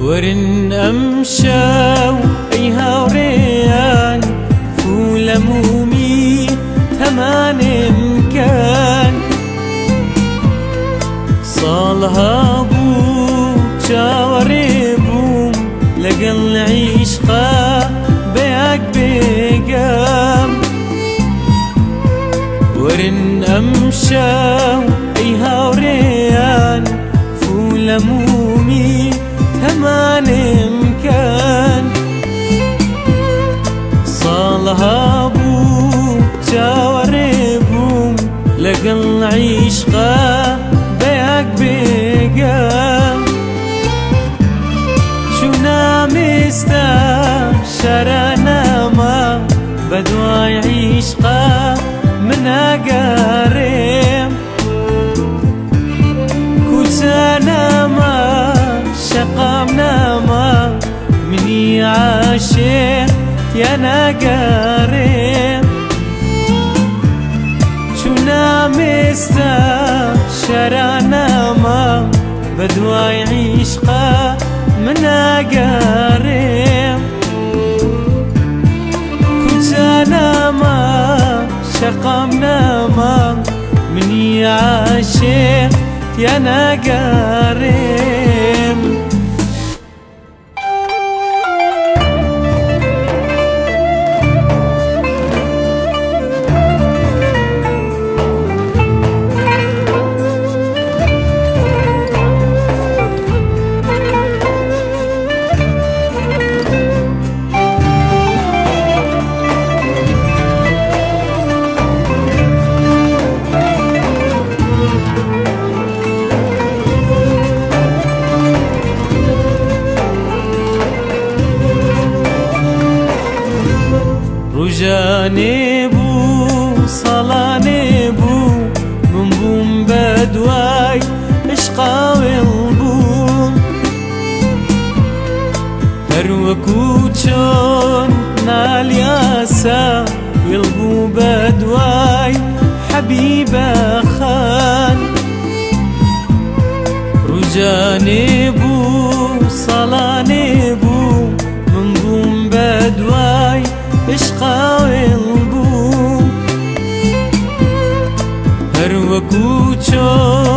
ورن أمشاو أي هاوريان فول مومي ثمان إمكان صالها بو شاوري بوم لقل عيشقا بياك بيقام ورن أمشاو أي هاوريان فول مومي ثمان إمكان صالها بو جاوري بوم لقل عيشقا بياك بيقام شونا مستا شرانا ما بدواي عيشقا منا قاريم كوتانا ما شقامنا ما مني عاشق يا نقارب شونا مستا شرانا ما بدواي عشقا منا قارب كنت انا ما شقامنا ما مني عاشق يا نقارب رجاني بو صلاني بو من بوم بدواي اشقاوي البوم هروكو تشون نال ياسا يلبو بدواي حبيبة خان رجاني بو صلاني بو من بوم بدواي اشقاوي البوم هروكو تشون